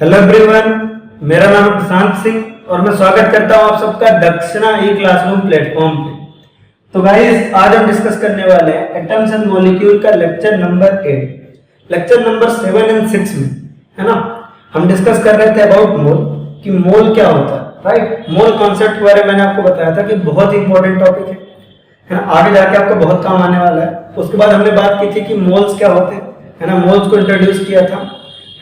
Hello everyone, मेरा नाम प्रशांत सिंह और मैं स्वागत करता हूं आप सबका दक्षिणा ई क्लासरूम प्लेटफॉर्म पे। तो गाइस, आज हम डिस्कस करने वाले हैं एटम्स एंड मॉलिक्यूल का lecture number 8। Lecture number 7 and 6 में, है ना, हम डिस्कस कर रहे थे अबाउट मोल, कि मोल क्या होता है, राइट। मोल कॉन्सेप्ट के बारे में मैंने आपको बताया था कि बहुत ही इंपॉर्टेंट टॉपिक है ना, आगे जाके आपको बहुत काम आने वाला है। उसके बाद हमने बात की थी कि मोल्स क्या होते हैं, है ना, मोल्स को इंट्रोड्यूस किया था,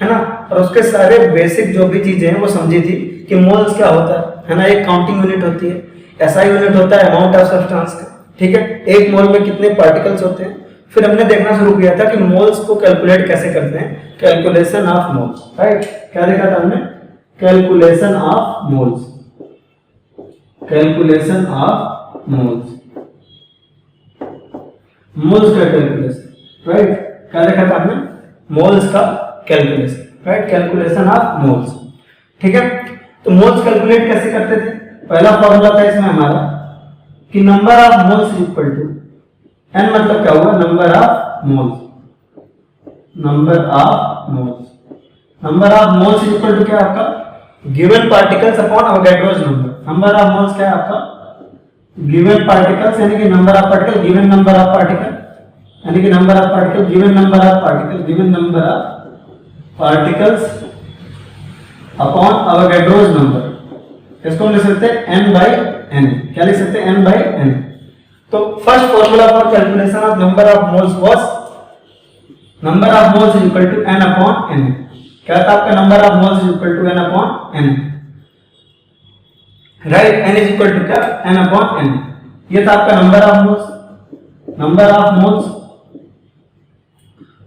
है ना, और उसके सारे बेसिक जो भी चीजें हैं वो समझी थी कि मोल्स क्या होता है ना। एक काउंटिंग यूनिट होती है, ऐसा यूनिट होता है अमाउंट ऑफ सब्सटेंस का, ठीक है। एक मोल में कितने पार्टिकल्स होते हैं। फिर हमने देखना शुरू किया था कि मोल्स को कैलकुलेट कैसे करते हैं, कैलकुलेशन ऑफ मोल्स, राइट। क्या देखा था हमने? Calculation of moles, calculation of moles, moles का कैलकुलेशन, राइट। क्या देखा था हमने? मोल्स का calculation, right, calculation of moles, ठीक है। तो मोल्स कैलकुलेट कैसे करते थे? पहला फॉर्मूला था इसमें हमारा कि number of moles equal to n, मतलब क्या हुआ? Number of moles, number of moles, number of moles equal to क्या आपका? Given particles upon Avogadro's number. Number of moles क्या है आपका? गिवन पार्टिकल्स, यानी कि number of particle, given number of particle, यानी कि number of particle, given number of particle, given number of particles upon Avogadro's number. इसको हम लिख सकते हैं n बाई n। क्या लिख सकते हैं? n by n। तो first formula for calculation of number of moles was number of moles is equal to n upon n। क्या था आपका? Number of moles is equal to n upon n, right. n is equal to क्या? n upon n। ये था आपका number of moles, number of moles,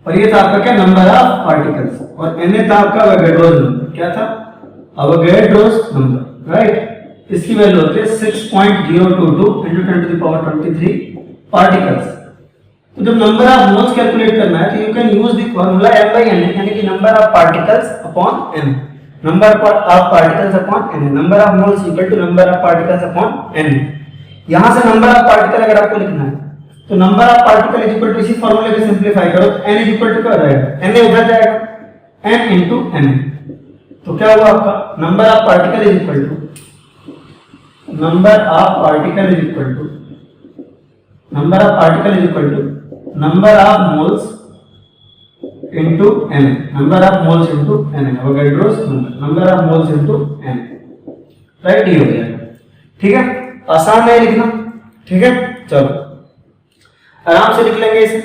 और ये था आपका क्या? Number of particles. और n था आपका अवोगाड्रोस नंबर। क्या था? Avogadro's number, right. इसकी वैल्यू होती है 6.022 into 10 to the power 23 particles. तो जब नंबर ऑफ मोल्स कैलकुलेट करना है तो you can use the formula m by n, यानी कि number of particles upon n, number of particles upon n, number of moles equal to number of particles upon n। यहां से number of particle अगर आपको लिखना है तो number of particle is equal to, इसी फार्मूले को सिंपलीफाई करो तो n इज इक्वल टू क्या हो जाएगा? n उधर जाएगा, n इनटू n। तो क्या हुआ आपका? Number of particle is equal to, number of particle is equal to, number of particle is equal to number of moles into n, number of moles into n, Avogadro's number, number of moles into n, right. ये हो जाएगा, ठीक है। आसान है लिखना, ठीक है। चलो आराम से लिख लेंगे इसे,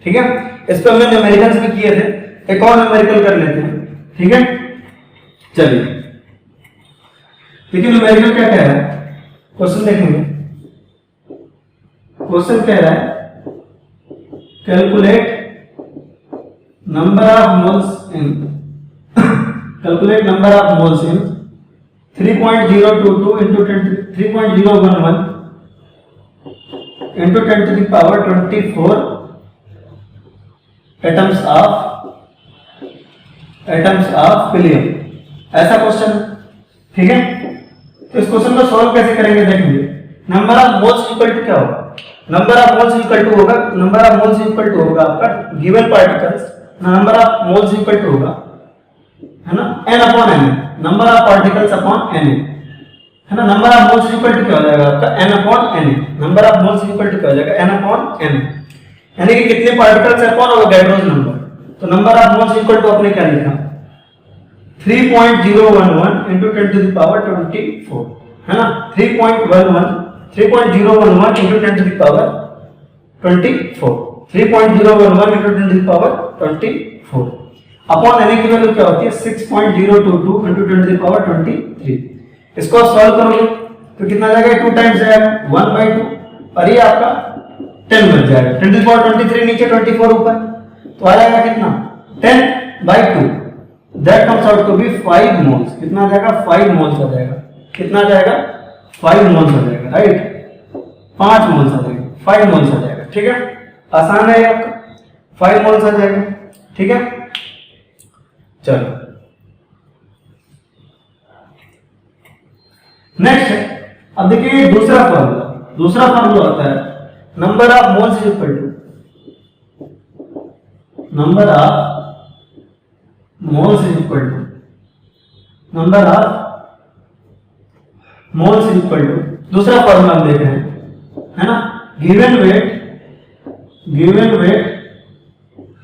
ठीक है। इस पर हमने न्यूमेरिकल्स भी किए थे, एक और न्यूमेरिकल कर लेते हैं, ठीक है। चलिए देखिए न्यूमेरिकल क्या कह रहा है, क्वेश्चन देखेंगे। क्वेश्चन कह रहा है calculate number of moles in, calculate number of moles in 3.022 into 3.011 into 10 to the power 24 atoms of helium। ऐसा क्वेश्चन है, ठीक है। तो इस क्वेश्चन को सॉल्व कैसे करेंगे देखेंगे। Number of moles equal to क्या होगा? Number of moles equal to होगा, number of moles equal to होगा आपका given particles, number of moles equal to होगा, है ना, n upon n, number of particles upon n, है ना। Number of moles equal to क्या हो जाएगा आपका? n upon n। Number of moles equal to क्या हो जाएगा? n अपॉन n, यानी कि कितने पार्टिकल्स है अपॉन अवोगाड्रोस नंबर। तो number of moles equal to आपने क्या लिखा? 3.011 into 10 to the power 24, है ना। 3.011 into 10 to the power 24, 3.011 into 10 to the power 24 upon n की वैल्यू क्या होती है? 6.022 into 10 to the power 23। इसको सॉल्व करोगे तो कितना जाएगा? 2 टाइम्स जाएगा, 1/2, और ये आपका 10 बच जाएगा। 10 to the power 23 नीचे, 24 ऊपर, तो आ जाएगा कितना? 10/2। That comes out to be 5 moles. कितना आ जाएगा? 5 मोल्स आ जाएगा। कितना आ जाएगा? 5 मोल्स आ जाएगा, राइट। 5 मोल्स आ जाएगा, 5 मोल्स आ जाएगा, ठीक है। आसान है आपका, 5 मोल्स आ जाएगा, ठीक है। चलो नेक्स्ट है, अब देखिए दूसरा फार्मूला। दूसरा फार्मूला होता है number of moles is equal to number of moles is equal to number of moles equal to, दूसरा फॉर्मूला हम देख रहे हैं, है ना, given weight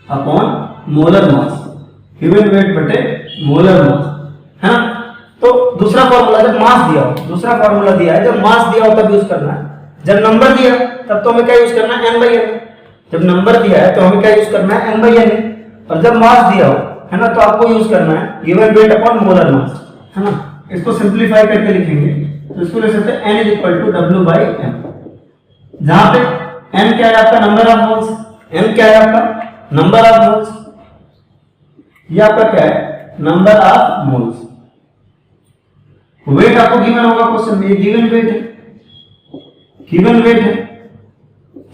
upon molar mass, given weight बटे मोलर मास, है ना। तो दूसरा फॉर्मूला, जब मास दिया हो, दूसरा फॉर्मूला दिया है, जब मास दिया हो तब यूज करना है, जब नंबर दिया तब तो हमें क्या यूज करना है, n/n। जब नंबर दिया है तो हमें क्या यूज करना है, n/n, और जब मास दिया हो, है ना, तो आपको यूज करना है given weight upon molar mass, है ना। इसको सिंपलीफाई करके लिखेंगे तो इसको लिख सकते हैं n = W/m, जहां पे m क्या है आपका, नंबर ऑफ मोल्स, m क्या है आपका, नंबर ऑफ मोल्स, ये आपका क्या है, नंबर ऑफ मोल्स। वेट आपको गिवन होगा क्वेश्चन में, ये गिवन वेट है, गिवन वेट है,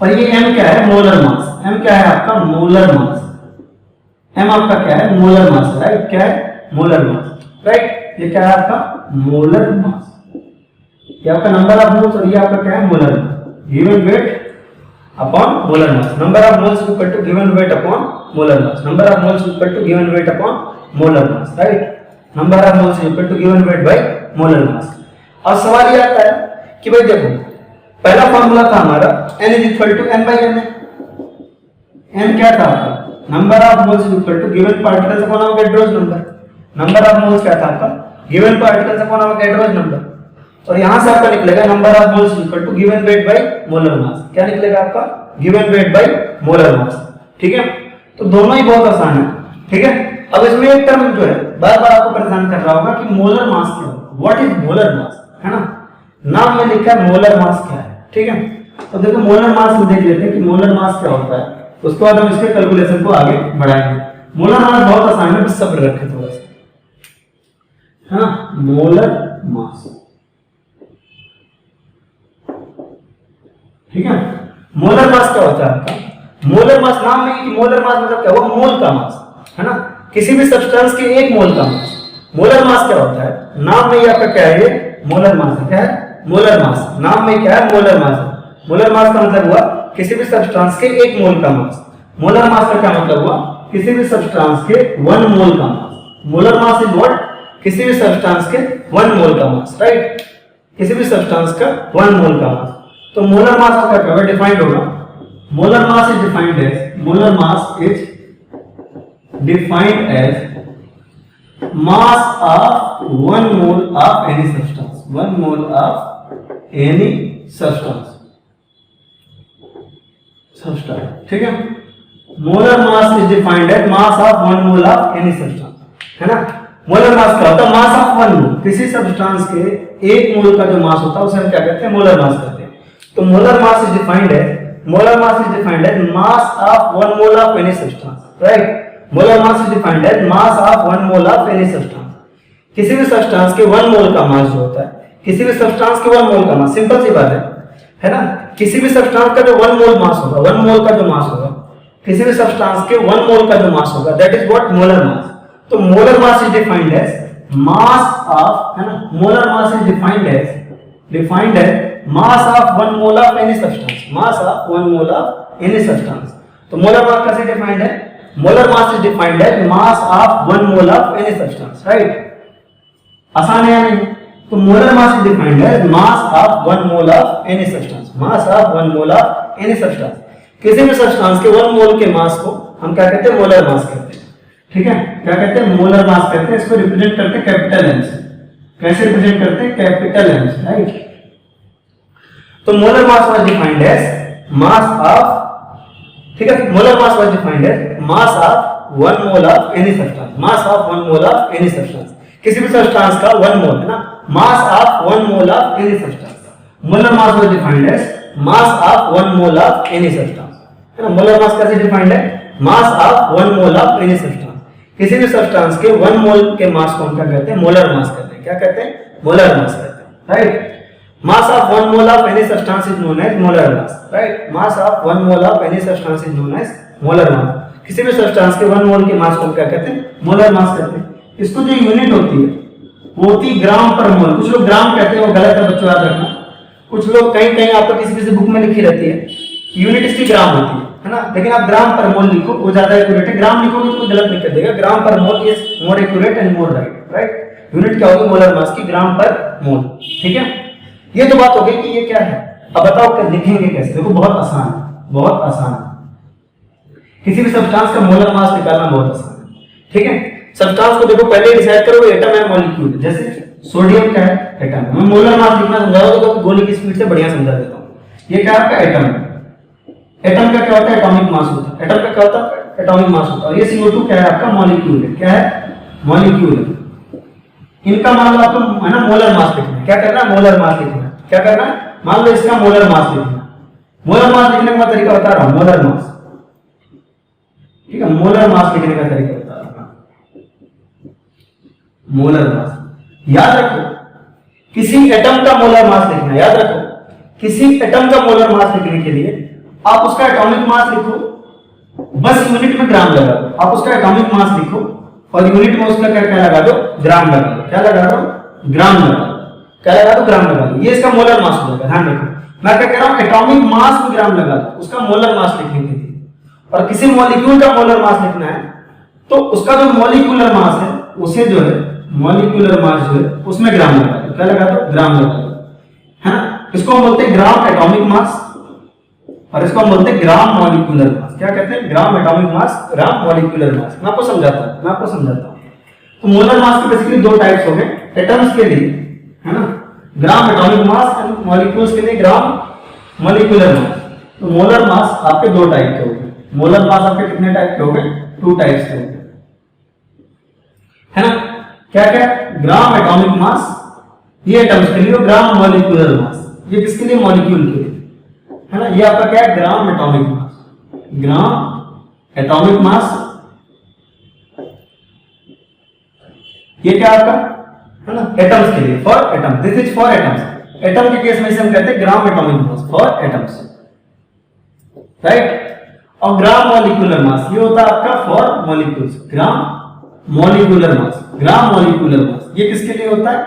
और ये m क्या है, मोलर मास, m क्या है आपका, मोलर मास, m आपका क्या है, मोलर मास, राइट, क्या है, मोलर मास, राइट, ये क्या है आपका, मोलर मास, ये आपका नंबर ऑफ मोल्स, और ये आपका क्या है, molar mass, given weight upon molar mass, number of moles equal to given weight upon molar mass, number of moles equal to given weight upon molar mass, right, number of moles equal to given weight by molar mass. अब सवाल ये आता है कि भाई देखो, पहला formula था हमारा n = n/n, n क्या था आपका, number of moles equal to given particles upon Avogadro's number, number of moles क्या था आपका, given particles upon Avogadro's number, और यहां से आपका निकलेगा number of moles equal to given weight by molar mass, क्या निकलेगा आपका, given weight by molar mass, ठीक है। तो दोनों ही बहुत आसान है, ठीक है। अब इसमें एक टर्म जो है बार बार आपको परेशान कर रहा होगा कि मोलर मास क्या है, व्हाट इज मोलर मास, है ना, नाम में लिखा है मोलर मास क्या है, ठीक है। तो देखो मोलर मास हम देख लेते हैं कि मोलर मास क्या होता है, उसके बाद हम इसके कैलकुलेशन को आगे बढ़ाएंगे। मोलर मास बहुत आसान है, बस सब्र रखें थोड़ा सा, है ना, मोलर मास, ठीक है। मोलर मास क्या होता है आपका, मोलर मास, नाम में कि मोलर मास मतलब क्या हुआ, मोल का मास, है ना, किसी भी सब्सटेंस के एक मोल का मास। मोलर मास क्या होता है, नाम में ही आपका क्या है, मोलर मास है, क्या है, मोलर मास, नाम में क्या है, मोलर मास है। मोलर मास का मतलब हुआ किसी भी सब्सटेंस के एक मोल का मास। मोलर मास का क्या मतलब हुआ, किसी भी सब्सटेंस के 1 मोल का मास। मोलर मास इज व्हाट, किसी भी सब्सटेंस के 1 मोल का मास, राइट, किसी भी सब्सटेंस का 1 मोल का मास। तो मोलर मास आपका क्या डिफाइंड होगा, molar mass is defined as, molar mass is defined as mass of 1 mole of any substance, 1 mole of any substance, ठीक है। Molar mass is defined as mass of 1 mole of any substance, है ना। Molar mass क्या होता है, मास of 1 मोल, किसी substance के 1 मोल का जो मास होता है उसे हम क्या कहते हैं, मोलर मास कहते हैं। तो molar mass is defined as, molar mass is defined as mass of 1 mole of any substance, right. Molar mass is defined as mass of 1 mole of any substance, किसी भी सब्सटेंस के 1 मोल का मास जो होता है, किसी भी सब्सटेंस के 1 मोल का मास, सिंपल सी बात है ना, किसी भी सब्सटेंस का जो 1 मोल मास होगा, 1 मोल का जो मास होगा, किसी भी सब्सटेंस के 1 मोल का जो मास होगा, that is what, molar mass. तो molar mass is defined as mass of, है ना, molar mass is defined as mass of 1 mole of any substance, mass of 1 mole of any substance. तो molar mass कैसे defined है, molar mass is defined as mass of 1 mole of any substance, right. आसान है या नहीं। तो molar mass is defined as mass of 1 mole of any substance, mass of 1 mole of any substance, किसी भी substance के 1 मोल के मास को हम क्या कहते हैं, मोलर मास कहते हैं, ठीक है। क्या कहते हैं, मोलर मास कहते हैं। इसको रिप्रेजेंट करते हैं कैपिटल एम से। कैसे रिप्रेजेंट करते हैं, कैपिटल एम से, राइट। तो molar mass was defined as mass of, ठीक है, molar mass was defined as mass of 1 mole of any substance, mass of 1 mole of any substance, किसी भी सब्सटेंस का 1 मोल, है ना, mass of 1 mole of any substance. Molar mass was defined as mass of 1 mole of any substance, है ना। Molar mass कैसे defined है, मास of 1 mole of any substance, किसी भी सब्सटेंस के 1 मोल के मास को हम क्या कहते हैं, मोलर मास कहते हैं। क्या कहते हैं, मोलर मास कहते हैं, right. Mass of 1 mole of any substance is known as molar mass, right. Mass of 1 mole of any substance is known as molar mass, किसी भी सब्सटेंस के 1 मोल के मास को हम क्या कहते हैं, मोलर मास कहते हैं। इसको जो यूनिट होती है वो होती है ग्राम पर मोल। कुछ लोग ग्राम कहते हैं, वो गलत है बच्चों, याद रखना। कुछ लोग कहीं कहीं आपको किसी बुक में लिखी रहती है यूनिट इसकी ग्राम होती है ना, लेकिन आप ग्राम पर मोल लिखो, वो ज्यादा एक्यूरेट है। ग्राम लिखोगे तो कोई गलत नहीं कर देगा। ग्राम per mole is more accurate and more right, right. Unit क्या होगी मोलर मास की, ग्राम पर मोल। ठीक है, ये तो बात हो गई कि ये क्या है। अब बताओ कि लिखेंगे कैसे। देखो बहुत आसान है, बहुत आसान है। किसी भी सब्सटेंस का मोलर मास निकालना बहुत आसान है। ठीक है, सब्सटेंस को देखो पहले डिसाइड करो एटम है मॉलिक्यूल। जैसे सोडियम क्या है, एटम है। मैं मोलर मास लिखना समझाऊंगा तो गोली की स्पीड से बढ़िया समझा देता हूं। ये क्या है आपका एटम है। एटम का क्या होता है, एटॉमिक मास होता है। एटम का क्या होता है, एटॉमिक मास होता है। और ये CO2 क्या है आपका, मॉलिक्यूल है। क्या है, मॉलिक्यूल है। इनका मान लो आपको है ना मोलर मास लिखना है। क्या करना है, मोलर मास लिखना है। क्या करना है, मान लो इसका मोलर मास लिखना है। मोलर मास लिखने का तरीका बता रहा हूं, मोलर मास। ठीक है, मोलर मास लिखने का तरीका बता रहा हूं, मोलर मास। याद रखो किसी एटम का मोलर मास लिखना है। याद रखो किसी एटम का मोलर मास लिखने के लिए आप उसका एटॉमिक मास लिखो, बस यूनिट में ग्राम लगा दो। आप उसका एटॉमिक मास लिखो और यूनिट में उसका क्या क्या लगा दो, ग्राम लगा दो। क्या लगा दो, ग्राम लगा दो। क्या लगा दो, ग्राम लगा दो। ये इसका मोलर मास हो जाएगा। ध्यान रखो मैं क्या कह रहा हूं, एटॉमिक मास में ग्राम लगा दो उसका मोलर मास लिखने के लिए। और किसी मॉलिक्यूल का मोलर मास लिखना है तो उसका जो मॉलिक्यूलर मास है उसे जो है मॉलिक्यूलर मास जो है उसमें ग्राम लगा दो। क्या लगा दो, ग्राम लगा दो, है ना। इसको हम बोलते हैं ग्राम एटॉमिक मास और इसको हम बोलते हैं ग्राम मॉलिक्यूलर मास। क्या कहते हैं, gram atomic mass, gram molecular mass. मैं आपको समझाता हूं। तो मोलर मास के बेसिकली दो टाइप्स हो गए एटम्स के लिए, है ना, gram atomic mass and molecules के लिए ग्राम मॉलिक्यूलर मास। तो मोलर मास आपके दो टाइप के हो गए। मोलर मास आपके कितने टाइप के हो गए, 2 टाइप्स के हो गए, है ना। क्या क्या, ग्राम एटॉमिक मास ये एटम्स के लिए, ग्राम मॉलिक्यूलर मास ये किसके लिए, मॉलिक्यूल के लिए, है ना। ये आपका क्या है, gram atomic mass. Gram atomic mass ये क्या आपका, है ना, एटम्स के लिए, for atom. This is for atoms. Atom के केस में इसे हम कहते हैं gram atomic mass for atoms, right. और ग्राम मॉलिक्यूलर मास ये होता है आपका for molecules. Gram molecular mass, gram molecular mass ये किसके लिए होता है,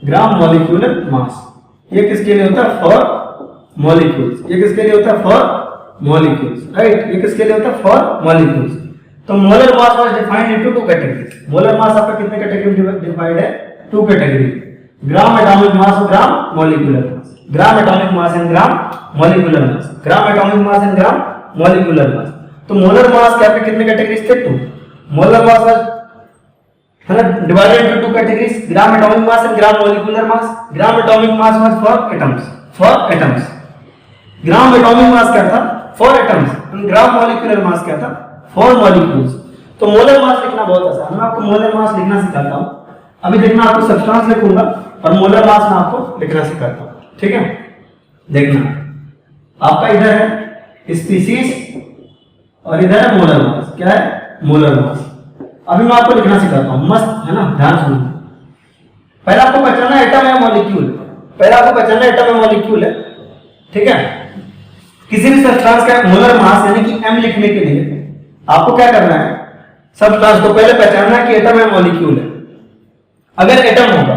ग्राम मॉलिक्यूलर मास ये किसके लिए होता है, फॉर मॉलिक्यूल्स। ये किसके लिए होता है, फॉर मॉलिक्यूल्स, राइट। ये किसके लिए होता है, फॉर मॉलिक्यूल्स। तो molar mass was defined into 2 categories. Molar mass आपका कितने कैटेगरी डिवाइड है, 2 कैटेगरी, ग्राम एटॉमिक मास और gram molecular mass. Gram atomic mass and gram molecular mass, gram atomic mass and gram molecular mass. तो molar मास के आपके कितने categories थे, 2। Molar mass was, है ना, divided into 2 categories, gram atomic mass and gram molecular mass. Gram atomic mass was for atoms, for atoms. Gram atomic mass क्या था, for atoms, and gram molecular mass क्या था, for molecules. तो molar मास लिखना बहुत आसान है। मैं आपको मोलर मास लिखना सिखाता हूं। अभी देखना आपको सब्सटेंस लिखूंगा और मोलर मास मैं आपको लिखना सिखाता हूं, ठीक है। देखना आपका इधर है स्पीशीज और इधर है मोलर मास। क्या है, मोलर मास। अभी मैं आपको लिखना सिखाता हूं, मस्त है ना, ध्यान सुनो। पहले आपको पहचानना एटम है मॉलिक्यूल, पहले आपको पहचानना एटम है मॉलिक्यूल है, ठीक है। किसी भी सब्सटेंस का मोलर मास यानी कि m लिखने के लिए आपको क्या करना है, सब्सटेंस को पहले पहचानना है कि एटम है मॉलिक्यूल है। अगर एटम होगा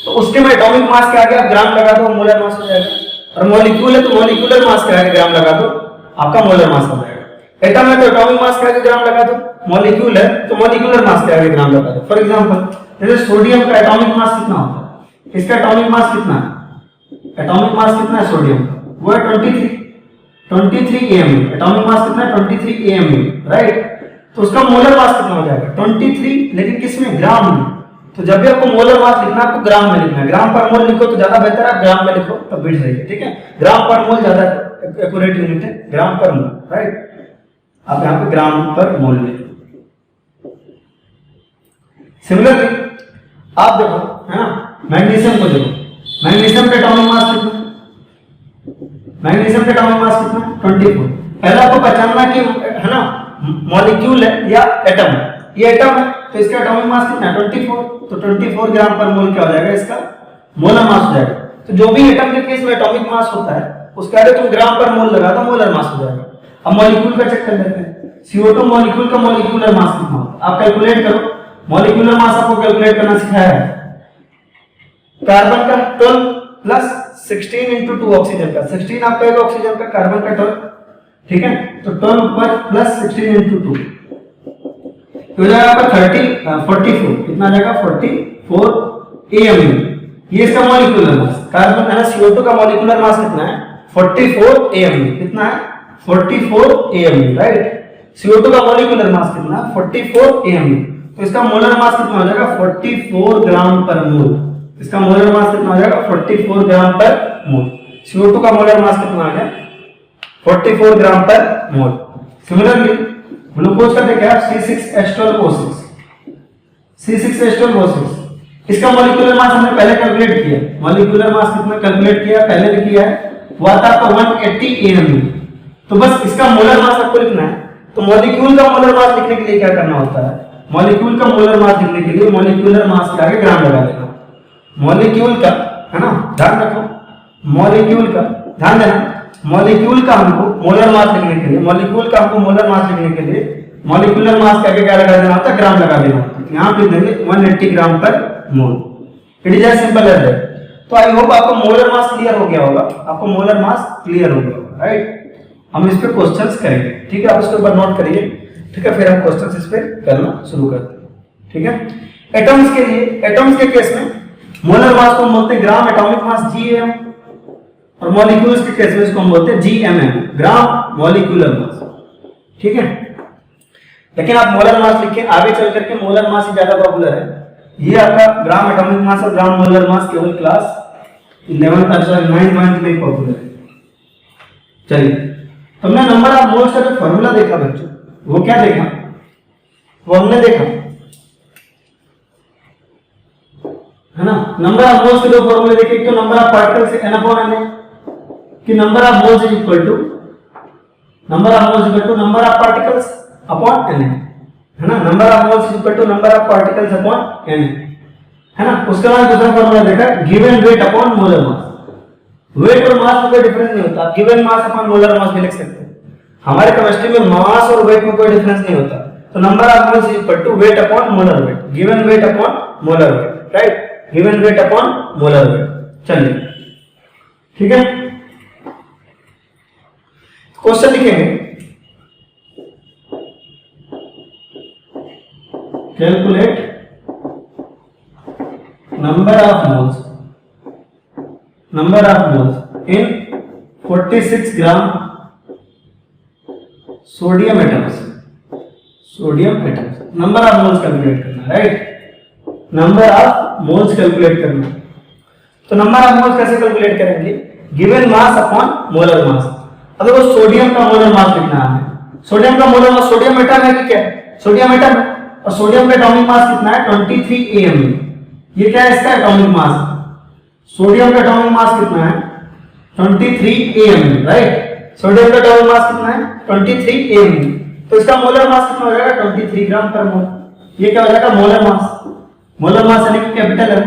तो उसके में एटॉमिक मास के आगे आप ग्राम लगा दो, मोलर मास हो जाएगा। और मॉलिक्यूल है तो मॉलिक्यूलर मास के आगे ग्राम लगा दो, आपका मोलर मास हो जाएगा। एटम है तो एटॉमिक मास के आगे ग्राम लगा दो, मॉलिक्यूल है तो मॉलिक्यूलर मास के आगे ग्राम लगा दो। फॉर एग्जांपल जैसे सोडियम का एटॉमिक मास कितना होता है, इसका एटॉमिक मास कितना है, एटॉमिक मास कितना है सोडियम का, वो है 23 AMU। एटॉमिक मास कितना है, 23 AMU, राइट। तो उसका मोलर मास कितना हो जाएगा, 23, लेकिन किसमें, ग्राम में। तो जब भी आपको मोलर मास लिखना है आपको ग्राम में लिखना है। ग्राम पर मोल लिखो तो ज्यादा बेहतर है, ग्राम में लिखो तब बीट रहेगी, ठीक है। ग्राम पर मोल ज्यादा एक्यूरेट यूनिट है, ग्राम पर मोल, राइट। आप यहाँ पे ग्राम पर मोल लिखो। सिमिलरली आप देखो, है ना, मैग्नीशियम को देखो, मैग्नीशियम का एटॉमिक मास कितना, मैग्नीशियम का एटॉमिक मास कितना, 24। पहले आपको पहचानना कि, है ना, मॉलिक्यूल है या एटम है। ये एटम है तो इसका एटॉमिक मास कितना है, 24। तो 24 ग्राम पर मोल क्या हो जाएगा, इसका मोलर मास हो जाएगा। तो जो भी एटम के केस में एटॉमिक मास होता है उसके आगे तुम ग्राम पर मोल लगा दो, मोलर मास हो जाएगा। अब मॉलिक्यूल का चेक कर लेते हैं। CO2 मॉलिक्यूल का मॉलिक्यूलर मास कितना होता है, आप कैलकुलेट करो। मॉलिक्यूलर मास आपको कैलकुलेट करना सिखाया है। कार्बन का 12 प्लस 16 इंटू 2 ऑक्सीजन का, 16 आपका है ऑक्सीजन का, कार्बन का 12, ठीक है। तो 12 पर प्लस 16 इंटू 2 हो जाएगा आपका 44, कितना आ जाएगा, 44। AMU, ये इसका मॉलिक्यूलर मास। कार्बन है ना, CO2 का मॉलिक्यूलर मास कितना है? 44 AMU। कितना है? 44 AMU, राइट। CO2 का मॉलिक्यूलर मास कितना है? 44 AMU। तो इसका मोलर मास कितना हो जाएगा? 44 ग्राम पर मोल। इसका मोलर मास कितना हो जाएगा? 44 ग्राम पर मोल। CO2 का मोलर मास कितना आ गया? 44 ग्राम पर मोल। सिमिलरली ग्लूकोज का देखिए आप C6H12O6, C6H12O6, इसका मॉलिक्यूलर मास हमने पहले कैलकुलेट किया। मॉलिक्यूलर मास कितना कैलकुलेट किया? पहले भी किया है, वो आता है आपका 180 AMU। तो बस इसका मोलर मास आपको लिखना है। तो मॉलिक्यूल का मोलर मास लिखने के लिए क्या करना होता है? मॉलिक्यूल का मोलर मास लिखने के लिए मॉलिक्यूलर मास के आगे ग्राम लगा देना। मॉलिक्यूल का, है ना, ध्यान रखो, मॉलिक्यूल का ध्यान देना। मॉलिक्यूल का हमको मोलर मास लिखने के लिए, मॉलिक्यूल का हमको मोलर मास लिखने के लिए मॉलिक्यूलर मास के आगे क्या लगा देना होता है? ग्राम लगा देना होता है। यहां पे देंगे 180 gram per mole. It is as simple as that. तो आई होप आपको मोलर मास क्लियर हो गया होगा, आपको मोलर मास क्लियर हो गया होगा, राइट। हम इस पे क्वेश्चंस करेंगे, ठीक है, आप इसके ऊपर नोट करिए, ठीक है, फिर हम क्वेश्चंस इस पे करना शुरू करते हैं, ठीक है। एटम्स के लिए, एटम्स के केस में मोलर मास को हम बोलते हैं ग्राम एटॉमिक मास, GAM, और मॉलिक्यूल्स के केस में इसको हम बोलते हैं GMM, ग्राम मॉलिक्यूलर मास, ठीक है। लेकिन आप मोलर मास लिखें, आगे चल करके मोलर मास ही ज्यादा पॉपुलर है। ये आपका ग्राम एटॉमिक मास और ग्राम मोलर मास केवल क्लास 11th और 9th में पॉपुलर है। चलिए, हमने नंबर ऑफ मोल्स का जो फॉर्मूला देखा बच्चों, वो क्या देखा? वो हमने देखा, है ना, नंबर ऑफ मोल्स के दो फॉर्मूले देखे। एक तो नंबर ऑफ पार्टिकल्स N/N है कि number of moles is equal to number of moles equal to number of particles upon N, है ना। Number of moles is equal to number of particles upon N, है ना। उसके बाद दूसरा formula देखा given weight upon molar mass. Weight और mass में कोई डिफरेंस नहीं होता, given mass upon molar mass भी लिख सकते हैं। हमारे केमिस्ट्री में मास और वेट में कोई डिफरेंस नहीं होता। तो number of moles is equal to weight upon molar weight, given weight upon molar weight, right, given weight upon molar weight. चलिए, ठीक है, क्वेश्चन लिखेंगे, calculate number of moles in 46 gram sodium atoms, number of moles calculate करना, right, number of moles calculate करना। तो number of moles कैसे calculate करेंगे? Given mass upon molar mass. अब देखो सोडियम का मोलर मास लिखना है। सोडियम का मोलर मास, सोडियम एटम है कि क्या? सोडियम एटम है, और सोडियम का एटॉमिक मास कितना है? 23 AMU। ये क्या है? इसका एटॉमिक मास। सोडियम का एटॉमिक मास कितना है? 23 AMU, राइट। सोडियम का एटॉमिक मास कितना है? 23 AMU। तो इसका मोलर मास कितना हो जाएगा? 23 ग्राम पर मोल। ये क्या हो जाएगा? मोलर मास। मोलर मास यानी कि कैपिटल है।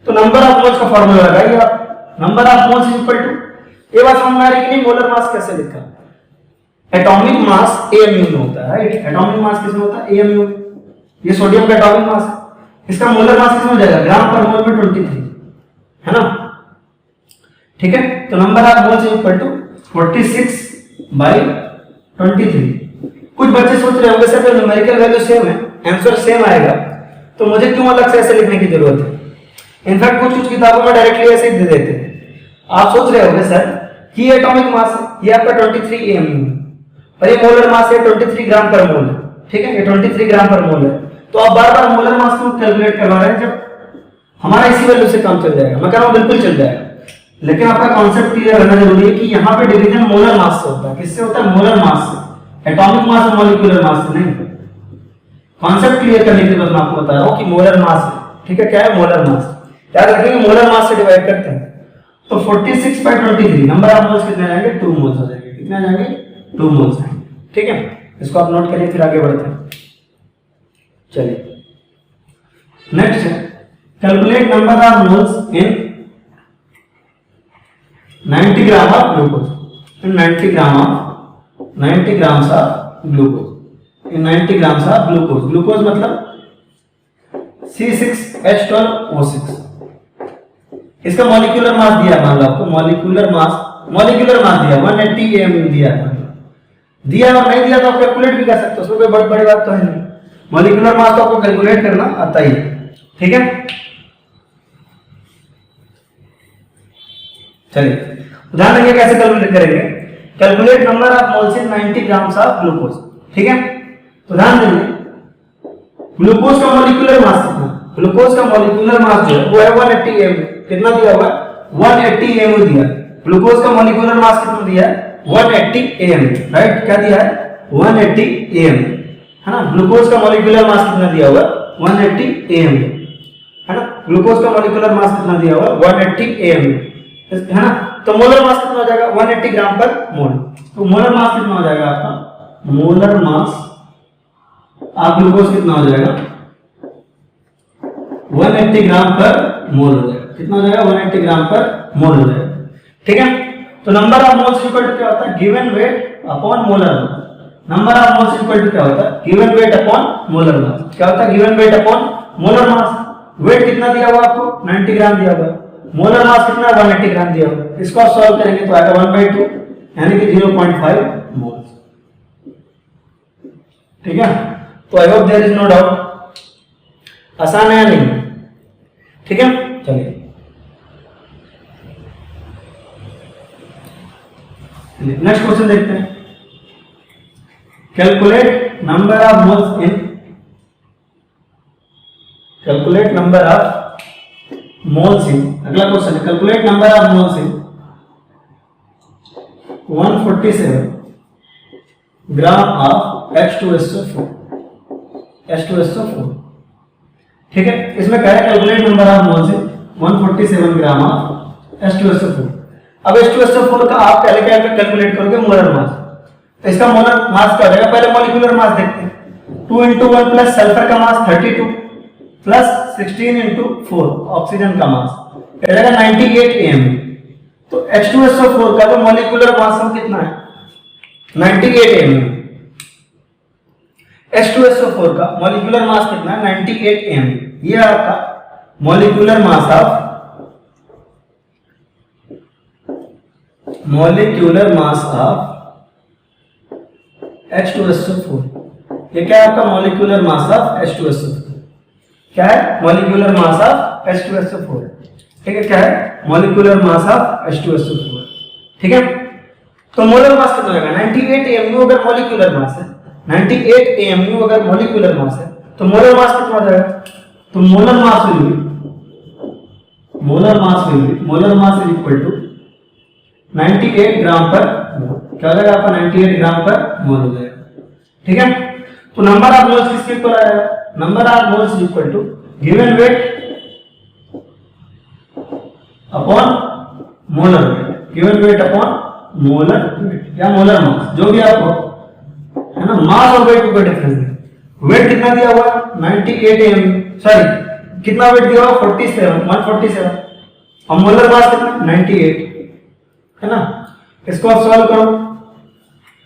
तो नंबर ऑफ मोल्स का फार्मूला लगाइए आप, number of moles is equal to, ये बात समझ में आ रही कि नहीं? मोलर मास कैसे लिखा? एटॉमिक मास AMU में होता है, राइट। एटॉमिक मास किसमें होता है? AMU। ये सोडियम का एटॉमिक मास है, इसका मोलर मास कितना हो जाएगा? ग्राम पर मोल में 23, है ना, ठीक है। तो number of moles is equal to 46/23। कुछ बच्चे सोच रहे होंगे सर न्यूमेरिकल वैल्यू सेम है, आंसर सेम आएगा, तो मुझे क्यों अलग से ऐसे लिखने की जरूरत है? इनफैक्ट कुछ किताबों में डायरेक्टली ऐसे ही दे देते हैं। आप सोच रहे होंगे सर कि ये एटॉमिक मास है, ये आपका 23 AMU है, और ये मोलर मास है 23 ग्राम पर मोल है, ठीक है, ये 23 ग्राम पर मोल है। तो आप बार बार मोलर मास को कैलकुलेट करवा रहे हैं, जब हमारा इसी वैल्यू से काम चल जाएगा। मैं कह रहा हूं बिल्कुल चल जाएगा, लेकिन आपका कॉन्सेप्ट क्लियर रहना जरूरी है कि यहाँ पे डिवीजन मोलर मास से होता है। किससे होता है? मोलर मास से, एटॉमिक मास और मॉलिक्यूलर मास से नहीं। कॉन्सेप्ट क्लियर करने के लिए बस मैं आपको बता रहा हूँ कि मोलर मास है, ठीक है। क्या है? मोलर मास। याद रखेंगे मोलर मास से डिवाइड करते हैं। तो 46/23 नंबर ऑफ मोल्स कितने आ जाएंगे? 2 मोल्स हो जाएंगे। कितने आ जाएंगे? 2 मोल्स आएंगे, ठीक है। इसको आप नोट करिए, फिर आगे बढ़ते हैं। चलिए, नेक्स्ट है calculate number of moles in 90 gram of glucose, in 90 grams of glucose, in 90 grams of glucose. Glucose मतलब C6H12O6। इसका मॉलिक्यूलर मास दिया, मान लो आपको मॉलिक्यूलर मास दिया 180 AMU दिया और नहीं दिया तो आप कैलकुलेट भी कर सकते हो, उसमें कोई बहुत बड़ी बात तो है नहीं। मॉलिक्यूलर मास तो आपको कैलकुलेट करना आता ही है, ठीक है, चलिए उदाहरण देंगे कैसे कैलकुलेट करेंगे। Calculate number of moles in 90 grams of glucose. ठीक है, उदाहरण देंगे ग्लूकोज का मॉलिक्यूलर मास कितना, ग्लूकोज का मॉलिक्यूलर मास जो है वो है 180 एम। कितना दिया हुआ है, 180 एम दिया। ग्लूकोज का मॉलिक्यूलर मास कितना दिया है, 180 एम, राइट। क्या दिया है, 180 एम, है ना। ग्लूकोज का मॉलिक्यूलर मास कितना दिया हुआ है, 180 एम, है ना। ग्लूकोज का मॉलिक्यूलर मास कितना दिया हुआ है, 180 एम, है ना। तो मोलर मास कितना हो जाएगा, 180 ग्राम पर मोल। तो मोलर मास कितना हो जाएगा आपका, मोलर मास आप ग्लूकोज कितना हो जाएगा, 180 ग्राम पर मोल हो जाएगा। कितना हो जाएगा, 180 ग्राम पर मोल हो जाएगा। ठीक है, तो number of moles equal to क्या होता है, given weight upon molar mass. Number of moles equal to क्या होता है, given weight upon molar mass. क्या होता है, given weight upon molar mass. Weight कितना दिया हुआ आपको, 90 ग्राम दिया हुआ, मोलर मास कितना, 180 ग्राम दिया हुआ। इसको आप सॉल्व करेंगे तो आएगा 1/2 यानी कि 0.5 मोल्स। ठीक है, तो I hope there is no doubt. आसान है या नहीं, ठीक है। चलिए नेक्स्ट क्वेश्चन देखते हैं। Calculate number of moles in, calculate number of moles इन, अगला क्वेश्चन है calculate number of moles in 147 gram of H2SO4, H2SO4। ठीक है, इसमें कह रहा है calculate number of moles in 147 gram of H2SO4। अब H2SO4 का आप पहले क्या कैलकुलेट करोगे, मोलर मास। तो इसका मोलर मास क्या हो जाएगा, पहले मॉलिक्यूलर मास देखते हैं। 2 × 1 प्लस सल्फर का मास 32 प्लस 16 × 4 ऑक्सीजन का मास क्या जाएगा 98 एम। तो H2SO4 का जो मॉलिक्यूलर मास है कितना है, 98 एम। H2SO4 का मॉलिक्यूलर मास कितना है, 98 एम। ये आपका molecular mass of, molecular mass of H2SO4। ये क्या है आपका मॉलिक्यूलर मास ऑफ H2SO4, क्या है, मॉलिक्यूलर मास ऑफ H2SO4। ठीक है, क्या है, मॉलिक्यूलर मास ऑफ H2SO4। ठीक है, तो मोलर मास कितना होगा, 98 AMU अगर मॉलिक्यूलर मास है, 98 AMU अगर मॉलिक्यूलर मास है तो मोलर मास कितना हो जाएगा, तो molar mass will be, molar mass is equal to 98 gram per mole. क्या हो जाएगा आपका, 98 ग्राम पर मोल हो जाएगा। ठीक है, तो नंबर ऑफ मोल्स किसके इक्वल आएगा, number of moles is equal to given weight upon molar weight, given weight upon molar weight या मोलर मास, जो भी आपको है ना। मास और वेट को डिफरेंस है। वेट कितना दिया हुआ, 98 एम, सॉरी कितना वेट दिया हुआ, 147। और मोलर मास कितना, 98, है ना। इसको आप सॉल्व करो,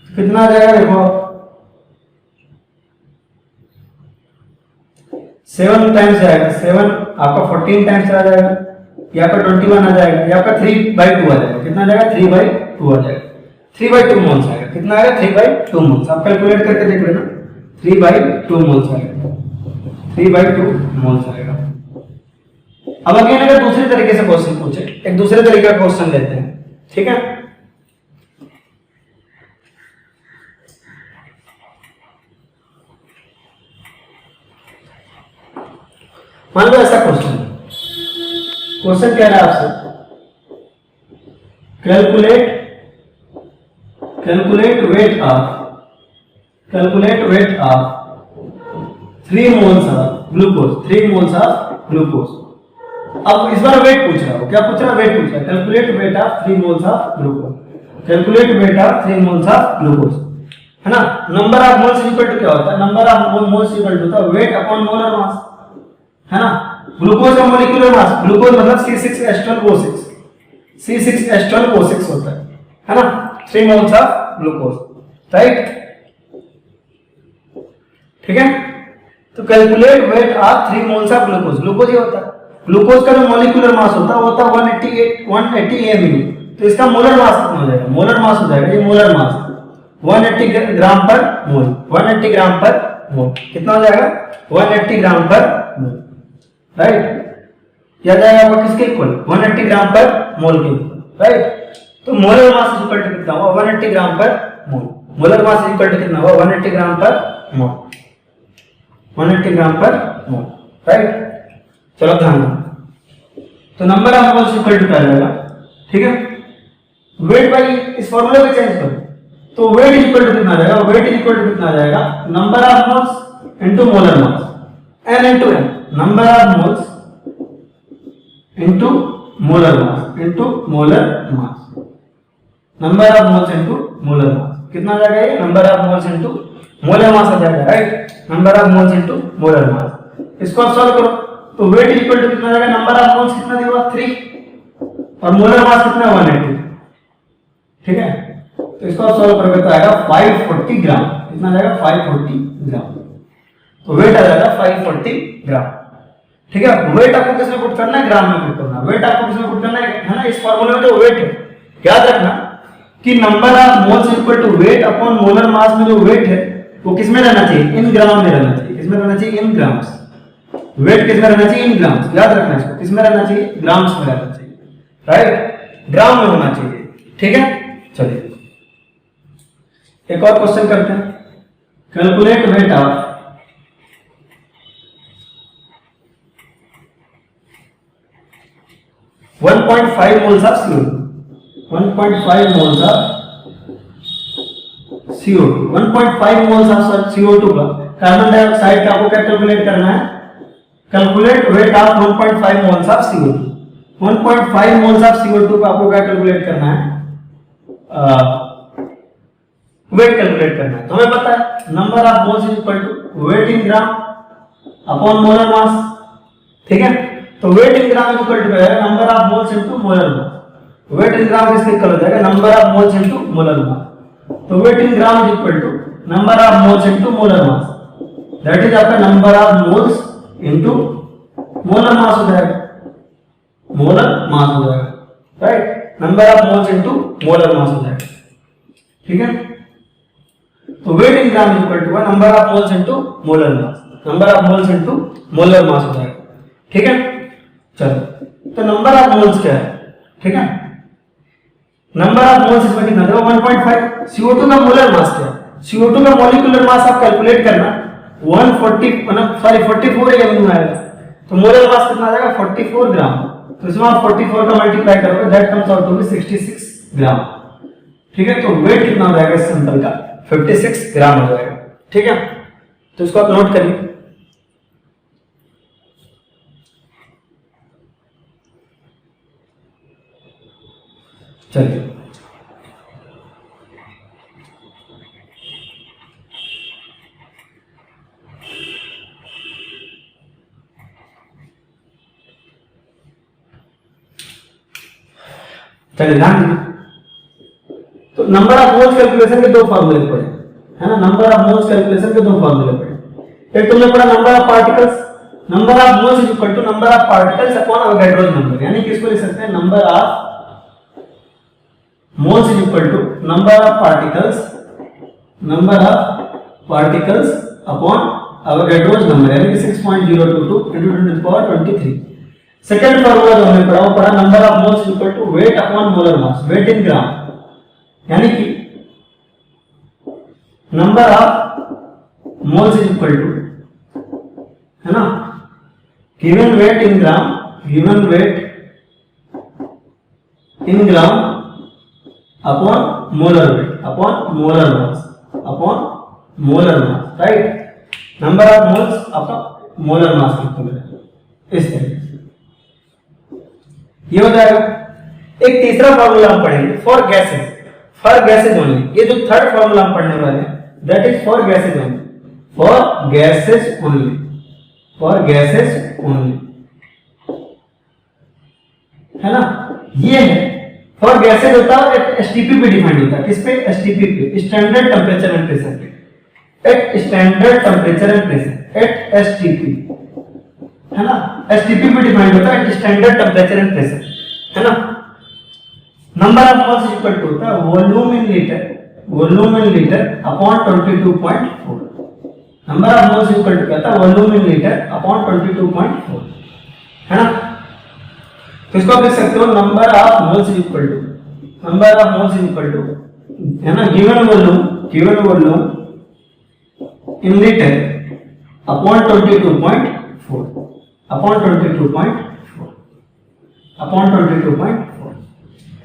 कितना आ जाएगा, देखो आप 7 टाइम्स आएगा, 7 आपका 14 टाइम्स आ जाएगा, या आपका 21 आ जाएगा, या आपका 3/2 आ जाएगा। कितना आ जाएगा, 3/2 आ जाएगा, 3/2 मोल्स आएगा। कितना आएगा, 3/2 मोल्स। आप कैलकुलेट करके देख लेना, 3/2 मोल्स आएगा, 3/2 मोल्स आएगा। अब अगेन अगर दूसरे तरीके से क्वेश्चन पूछे, एक दूसरे तरीके का क्वेश्चन लेते हैं। ठीक है, मान लो ऐसा क्वेश्चन कह रहा है आपसे, calculate weight of 3 moles of glucose, 3 moles of glucose. अब इस बार वेट पूछ रहा हो, क्या पूछ रहा है, वेट पूछ रहा है। Calculate weight of 3 moles of glucose, calculate weight of 3 moles of glucose, है ना। Number of moles equal to क्या होता है, number of moles equal to होता है वेट अपॉन मोलर मास, है ना। ग्लूकोज का मॉलिक्यूलर मास, ग्लूकोज मतलब C6H12O6, C6H12O6 होता है ना। 3 मोल्स ऑफ ग्लूकोज, राइट। ठीक है, तो calculate weight of 3 moles of glucose, glucose ये होता है, ग्लूकोज का जो मॉलिक्यूलर मास होता है 180 एमयू। तो इसका मोलर मास कितना हो जाएगा, मोलर मास हो जाएगा, ये मोलर मास 180 ग्राम पर मोल, 180 ग्राम पर मोल। कितना हो जाएगा, 180 ग्राम पर मोल, राइट, या जाएगा आपका किसके इक्वल, 180 ग्राम पर मोल के इक्वल, राइट। तो मोलर मास इक्वल टू कितना हुआ, 180 gram per mole. Molar mass equal to कितना हुआ, 180 ग्राम पर मोल, 180 ग्राम पर मोल, राइट। चलो ध्यान दो, तो number of moles equal to क्या जाएगा, ठीक है। वेट भाई इस फॉर्मूले को चेंज करो, तो वेट इक्वल टू कितना जाएगा, वेट इक्वल टू कितना जाएगा, number of moles into molar mass, n into n, number of moles into molar mass into molar mass, number of moles into molar mass कितना जाएगा, ये number of moles into molar mass आ जाएगा, right. Number of moles into molar mass, इसको आप solve करो तो weight equal to कितना जाएगा, नंबर ऑफ मोल्स कितना दिया हुआ 3 और मोलर मास कितना 180, ठीक है। तो इसको आप सॉल्व करोगे तो आएगा 540 ग्राम, कितना जाएगा 540 ग्राम, तो वेट आ जाएगा 540 ग्राम, ठीक है। वेट आपको किसमें पुट करना है, ग्राम में पुट करना है, वेट आपको किसमें पुट करना है ना, इस फार्मूले में जो वेट है, याद रखना कि number of moles equal to weight upon molar mass में जो वेट है वो किसमें रहना चाहिए, इन ग्राम में रहना चाहिए, किसमें रहना चाहिए, इन ग्राम्स। वेट किसमें रहना चाहिए, इन ग्राम्स, याद रखना इसको, किसमें रहना चाहिए, ग्राम्स में रहना चाहिए, राइट, ग्राम में होना चाहिए, ठीक है। चलिए एक और क्वेश्चन करते हैं, calculate weight of 1.5 moles of CO2, 1.5 moles of CO2, 1.5 moles of CO2 का कार्बन डाइऑक्साइड का आपको क्या कैलकुलेट करना है, calculate weight of 1.5 moles of CO2, 1.5 moles of CO2 का आपको क्या कैलकुलेट करना है, वेट कैलकुलेट करना है। तो हमें पता है number of moles is equal to weight in gram upon molar mass, ठीक है। तो weight in gram equal to है number of moles into molar mass, weight in gram किसके इक्वल हो जाएगा, number of moles into molar mass. तो weight in gram is equal to number of moles into molar mass, that is आपका number of moles into molar mass हो जाएगा, molar mass हो जाएगा, right, number of moles into molar mass हो जाएगा, ठीक है। तो weight in gram is equal to number of moles into molar mass, number of moles into molar mass हो जाएगा, ठीक है। चलो तो नंबर ऑफ मोल्स क्या है, ठीक है, नंबर ऑफ मोल्स इसमें कितना था 1.5, CO2 का मोलर मास क्या है, CO2 का मॉलिक्यूलर मास आप कैलकुलेट करना 44 केल्विन आएगा, तो मोलर मास कितना आ जाएगा 44 ग्राम, तो इसमें आप 44 का मल्टीप्लाई करोगे that comes out to be 66 gram, ठीक है। तो वेट कितना हो जाएगा इस सैंपल का 56 ग्राम हो जाएगा, ठीक है। तो इसको आप नोट करिए, चलिए ध्यान दीजिए। तो नंबर ऑफ मोल्स कैलकुलेशन के दो फॉर्मूले पढ़े है ना, नंबर ऑफ मोल्स कैलकुलेशन के दो फॉर्मूले पढ़े। एक तुमने पढ़ा number of particles, number of moles is equal to number of particles upon Avogadro number, यानी कि इसको लिख सकते हैं number of moles is equal to number of particles upon Avogadro's number, यानी कि 6.022 into 10 to the power 23। Second formula जो हमने पढ़ा वो पढ़ा number of moles is equal to weight upon molar mass, weight in gram, यानी कि number of moles is equal to, है ना, given wait in gram, given weight in gram upon molar wait upon molar mass upon molar mass, right, number of moles upon molar mass equal है इस तरीके से, ये हो जाएगा। एक तीसरा फार्मूला हम पढ़ेंगे फॉर गैसेज ओनली, ये जो थर्ड फार्मूला हम पढ़ने वाले हैं that is for gases only, for gases only, for gases only, है ना, ये है फॉर गैसेज होता है एसटीपी पे डिफाइंड होता है, किस पे, एसटीपी पे, स्टैंडर्ड टेंपरेचर एंड प्रेशर पे, at standard temperature and pressure, at STP, है ना, एसटीपी पे डिफाइंड होता है at standard temperature and pressure, है ना। Number of moles equal to होता है volume in litre upon 22.4, number of moles equal to कहता है वॉल्यूम इन लीटर अपॉन 22.4, है ना। तो इसको आप लिख सकते हो number of moles is equal to है ना given volume in litre upon 22.4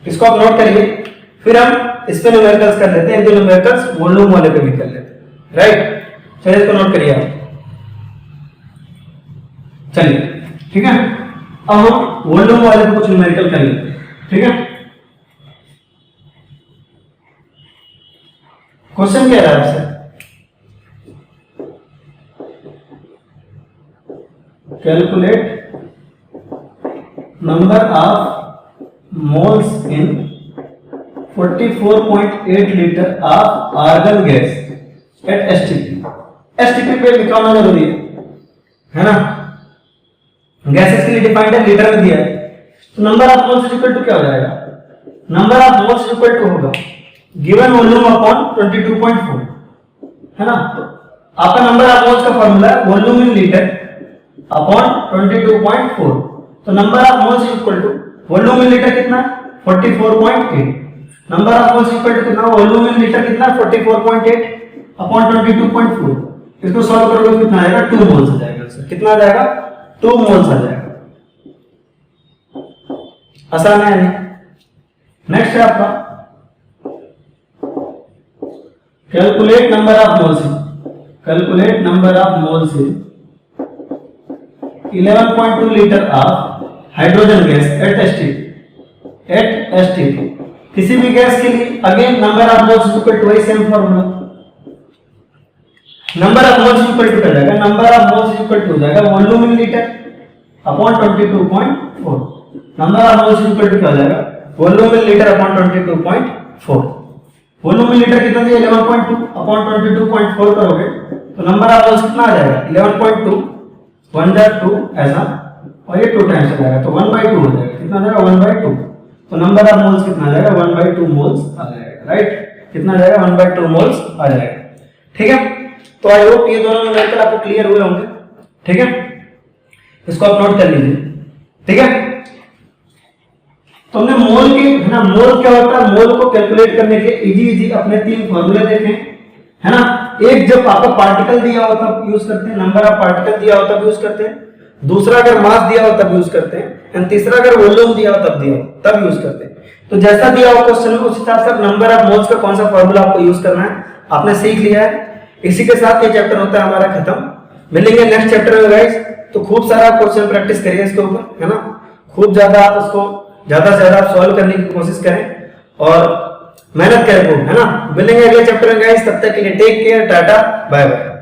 इसको आप नोट करिए। फिर हम इस पे न्यूमेरिकल्स कर लेते हैं, दो न्यूमेरिकल्स वॉल्यूम वाले पे भी कर लेते हैं, राइट। चलिए इसको नोट करिए आप। चलिए ठीक है, अब हम वॉल्यूम वाले पे कुछ न्यूमेरिकल कर लेते हैं, ठीक है। क्वेश्चन क्या है आपसे, calculate number of moles in 44.8 litre of argon gas at STP पे लिखा होना जरूरी है ना। गैसेस के लिए डिफाइंड है, लीटर में दिया है, तो number of moles equal to क्या हो जाएगा, number of moles equal to होगा गिवन वॉल्यूम अपॉन 22.4 है ना। तो आपका नंबर ऑफ मोल्स का फार्मूला है वॉल्यूम इन लीटर अपॉन 22.4, तो number of moles equal to volume in litre कितना 44.8, number of moles equal to कितना वॉल्यूम इन लीटर कितना 44.8 अपॉन 22.4। इसको सॉल्व करोगे तो कितना आएगा 2 मोल्स आ जाएगा आंसर। कितना आ जाएगा 2 मोल्स आ जाएगा। आसान है नहीं। नेक्स्ट है आपका calculate number of moles in 11.2 litre of hydrogen gas at STP. किसी भी गैस के लिए again number of moles equal to same formula, number of moles equal to जाएगा number of moles equal to हो जाएगा volume in litre upon 22.4, number of moles equal to क्या हो जाएगा volume in litre upon 22.4। Volume in litre कितना दिया 11.2 upon 22.4 करोगे तो नंबर ऑफ मोल्स कितना आ जाएगा 11.2 1 जा 2 ऐसा और ये 2 टाइम्स आ जाएगा तो 1/2 हो जाएगा। कितना आ जाएगा 1/2, तो नंबर ऑफ मोल्स कितना आ जाएगा 1/2 मोल्स आ जाएगा, राइट। कितना आ जाएगा 1/2 मोल्स आ जाएगा, ठीक है। तो आई होप ये दोनों न्यूमेरिकल आपको क्लियर हुए होंगे, ठीक है। इसको आप नोट कर लीजिए, ठीक है। तो हमने मोल के है ना, मोल क्या होता है, मोल को कैलकुलेट करने के इजी अपने 3 फार्मूले देखे है ना। एक जब आपका पार्टिकल दिया हो तब यूज करते हैं, नंबर ऑफ पार्टिकल दिया हो तब यूज करते हैं, दूसरा अगर मास दिया हो तब यूज करते हैं, एंड तीसरा अगर वॉल्यूम दिया हो तब यूज करते हैं। तो जैसा दिया हो क्वेश्चन में उस हिसाब से नंबर ऑफ मोल्स का कौन सा फार्मूला आपको यूज करना है आपने सीख लिया है। इसी के साथ ये चैप्टर होता है हमारा खत्म। मिलेंगे नेक्स्ट चैप्टर में गाइस, तो खूब सारा क्वेश्चन प्रैक्टिस करिए इसके ऊपर है ना, खूब ज्यादा आप उसको ज्यादा से ज्यादा सॉल्व करने की कोशिश करें और मेहनत करें खूब है ना। मिलेंगे अगले चैप्टर में गाइस, तब तक के लिए take care, tata bye bye.